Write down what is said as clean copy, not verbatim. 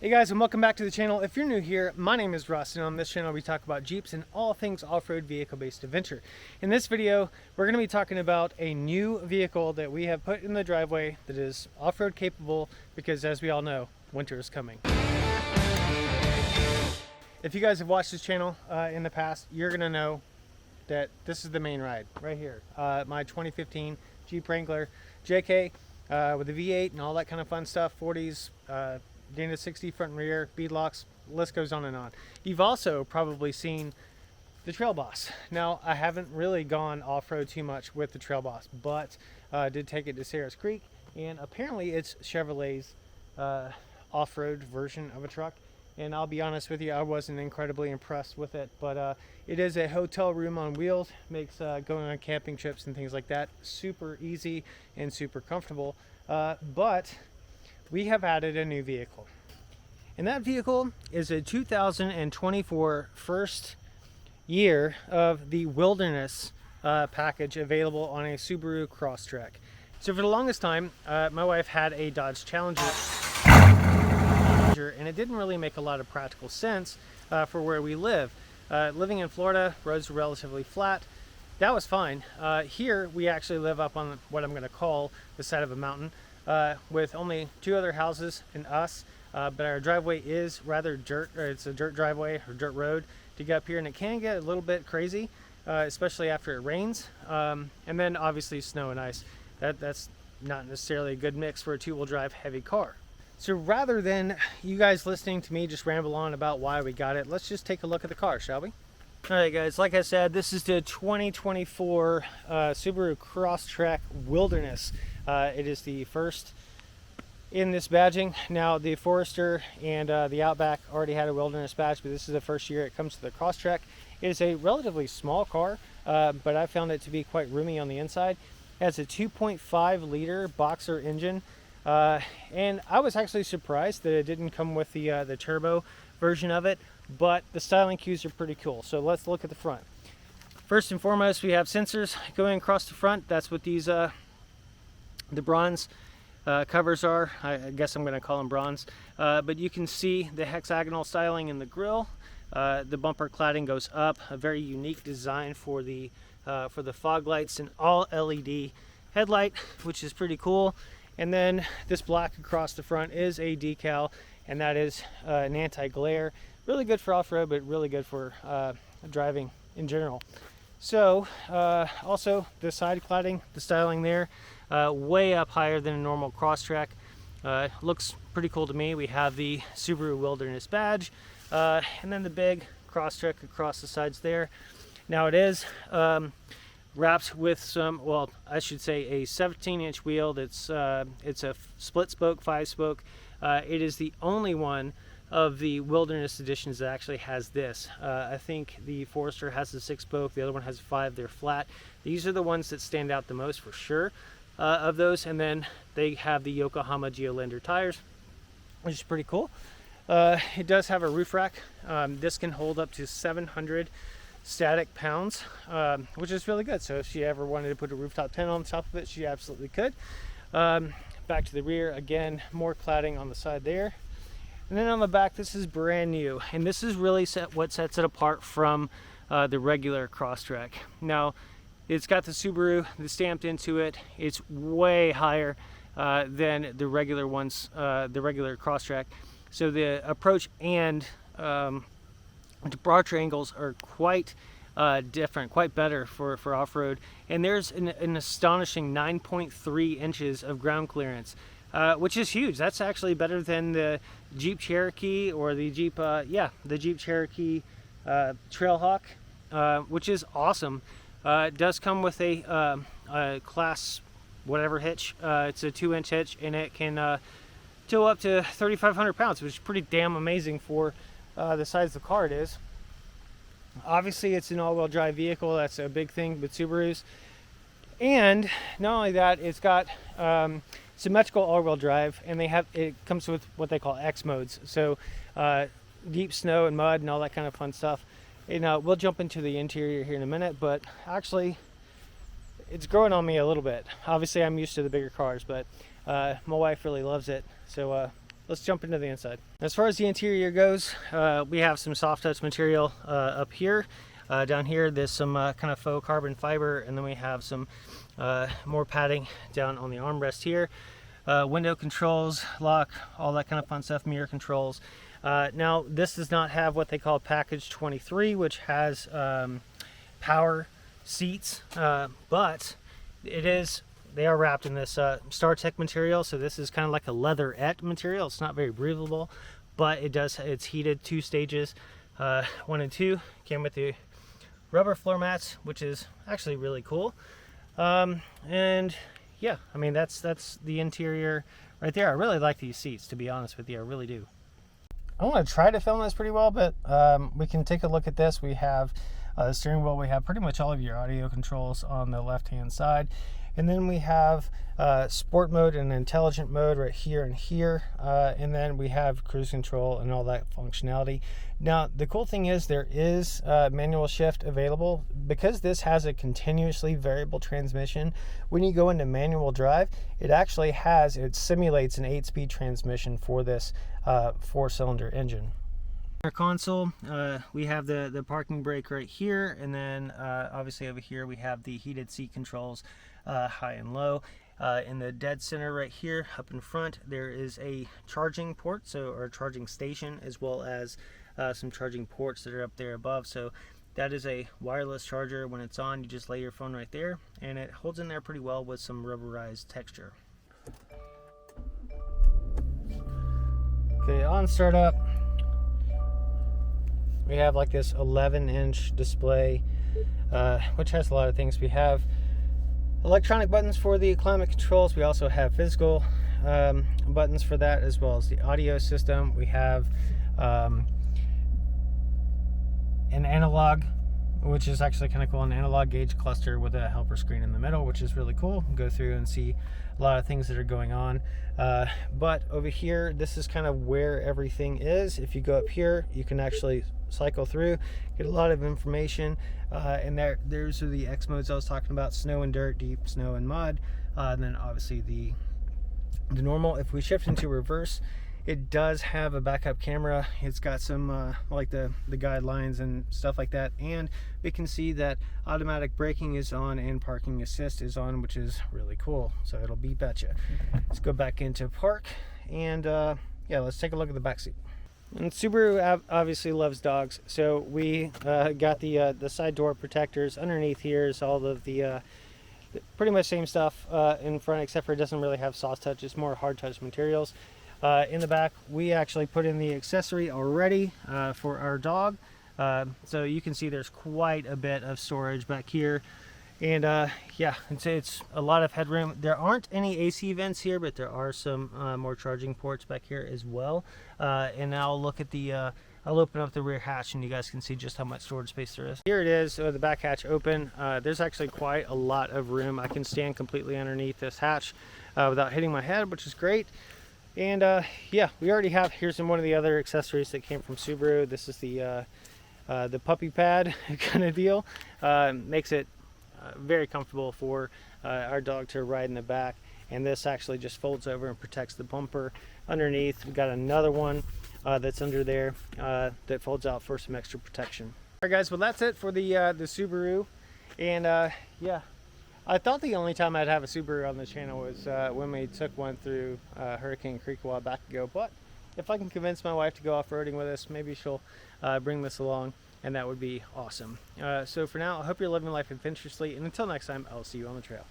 Hey guys, and welcome back to the channel. If you're new here, my name is Russ, and on this channel we talk about Jeeps and all things off-road vehicle-based adventure. In this video, we're going to be talking about a new vehicle that we have put in the driveway that is off-road capable because, as we all know, winter is coming. If you guys have watched this channel in the past, you're going to know that this is the main ride right here. My 2015 Jeep Wrangler JK with the V8 and all that kind of fun stuff, 40s, Dana 60 front and rear, beadlocks, list goes on and on. You've also probably seen the Trail Boss. Now, I haven't really gone off-road too much with the Trail Boss, but did take it to Sarah's Creek, and apparently it's Chevrolet's off-road version of a truck. And I'll be honest with you, I wasn't incredibly impressed with it, but it is a hotel room on wheels, makes going on camping trips and things like that super easy and super comfortable, but we have added a new vehicle. And that vehicle is a 2024 first year of the Wilderness package available on a Subaru CrossTrek. So for the longest time, my wife had a Dodge Challenger, and it didn't really make a lot of practical sense for where we live. Living in Florida, roads were relatively flat. That was fine. Here, we actually live up on what I'm going to call the side of a mountain, with only two other houses and us, but our driveway is rather dirt, or it's a dirt driveway or dirt road to get up here, and it can get a little bit crazy, especially after it rains, and then obviously snow and ice. That's not necessarily a good mix for a two-wheel drive heavy car. So rather than you guys listening to me just ramble on about why we got it, let's just take a look at the car, shall we? Alright guys, like I said, this is the 2024 Subaru CrossTrek Wilderness. It is the first in this badging. Now the Forester and the Outback already had a Wilderness badge, but this is the first year it comes to the CrossTrek. It is a relatively small car, but I found it to be quite roomy on the inside. It has a 2.5 liter boxer engine, and I was actually surprised that it didn't come with the turbo version of it, but the styling cues are pretty cool. So let's look at the front. First and foremost, we have sensors going across the front. That's what these the bronze covers are. I guess I'm going to call them bronze, but you can see the hexagonal styling in the grille. The bumper cladding goes up, a very unique design for the fog lights, and all LED headlight, which is pretty cool. And then this black across the front is a decal, and that is an anti-glare. Really good for off-road, but really good for driving in general. So also the side cladding, the styling there, way up higher than a normal CrossTrek. Looks pretty cool to me. We have the Subaru Wilderness badge, and then the big CrossTrek across the sides there. Now it is wrapped with some, well, I should say a 17-inch wheel. That's it's a split spoke, 5-spoke. It is the only one of the Wilderness editions that actually has this. I think the Forester has a 6-spoke, the other one has a 5. They're flat. These are the ones that stand out the most for sure of those. And then they have the Yokohama Geolandar tires, which is pretty cool. It does have a roof rack. This can hold up to 700 static pounds, which is really good. So if she ever wanted to put a rooftop tent on top of it, she absolutely could. Back to the rear, again, more cladding on the side there. And then on the back, this is brand new, and this is really what sets it apart from the regular CrossTrek. Now, it's got the Subaru that's stamped into it. It's way higher than the regular ones, the regular CrossTrek. So the approach and departure angles are quite different, quite better for off-road. And there's an astonishing 9.3 inches of ground clearance, which is huge. That's actually better than the Jeep Cherokee or the Jeep, the Jeep Cherokee Trailhawk, which is awesome. It does come with a class whatever hitch. It's a 2-inch hitch, and it can tow up to 3,500 pounds, which is pretty damn amazing for the size of the car it is. Obviously, it's an all-wheel drive vehicle. That's a big thing with Subarus. And not only that, it's got symmetrical all-wheel drive, and it comes with what they call X modes. So deep snow and mud and all that kind of fun stuff. And we'll jump into the interior here in a minute, but actually it's growing on me a little bit. Obviously, I'm used to the bigger cars, but my wife really loves it. So let's jump into the inside. As far as the interior goes, we have some soft touch material up here. Down here, there's some kind of faux carbon fiber, and then we have some more padding down on the armrest here. Window controls, lock, all that kind of fun stuff, mirror controls. Now, this does not have what they call package 23, which has power seats, but they are wrapped in this StarTech material, so this is kind of like a leatherette material. It's not very breathable, but it's heated 2 stages, 1 and 2. Came with the rubber floor mats, which is actually really cool. And yeah, I mean, that's the interior right there. I really like these seats, to be honest with you. I really do. I want to try to film this pretty well, but we can take a look at this. We have the steering wheel. We have pretty much all of your audio controls on the left-hand side. And then we have sport mode and intelligent mode right here and here. And then we have cruise control and all that functionality. Now, the cool thing is there is manual shift available. Because this has a continuously variable transmission, when you go into manual drive, it simulates an 8-speed transmission for this 4-cylinder engine. Our console, we have the parking brake right here, and then obviously over here we have the heated seat controls, high and low. In the dead center right here up in front, there is a charging port, or a charging station, as well as some charging ports that are up there above. So that is a wireless charger. When it's on, you just lay your phone right there, and it holds in there pretty well with some rubberized texture. Okay, on startup, we have like this 11-inch display, which has a lot of things. We have electronic buttons for the climate controls. We also have physical buttons for that, as well as the audio system. We have an analog, which is actually kind of cool, an analog gauge cluster with a helper screen in the middle, which is really cool. Go through and see a lot of things that are going on. But over here, this is kind of where everything is. If you go up here, you can actually cycle through, get a lot of information, and there's the X modes I was talking about: snow and dirt, deep snow and mud, and then obviously the normal. If we shift into reverse, it does have a backup camera. It's got some like the guidelines and stuff like that, and we can see that automatic braking is on and parking assist is on, which is really cool. So it'll beep at you. Let's go back into park, and yeah, let's take a look at the back seat. And Subaru obviously loves dogs, so we got the side door protectors. Underneath here is all of the pretty much same stuff in front, except for it doesn't really have soft touch. It's more hard touch materials. In the back, we actually put in the accessory already for our dog. So you can see there's quite a bit of storage back here. And yeah, it's a lot of headroom. There aren't any AC vents here, but there are some more charging ports back here as well. And now I'll look at I'll open up the rear hatch and you guys can see just how much storage space there is. Here it is, the back hatch open. There's actually quite a lot of room. I can stand completely underneath this hatch without hitting my head, which is great. And yeah, we already have, here's one of the other accessories that came from Subaru. This is the puppy pad kind of deal. Makes it very comfortable for our dog to ride in the back. And this actually just folds over and protects the bumper underneath. We've got another one that's under there that folds out for some extra protection. All right guys, well that's it for the Subaru. And yeah, I thought the only time I'd have a Subaru on the channel was when we took one through Hurricane Creek a while back ago. But if I can convince my wife to go off-roading with us, maybe she'll bring this along, and that would be awesome. So for now, I hope you're living life adventurously, and until next time, I'll see you on the trail.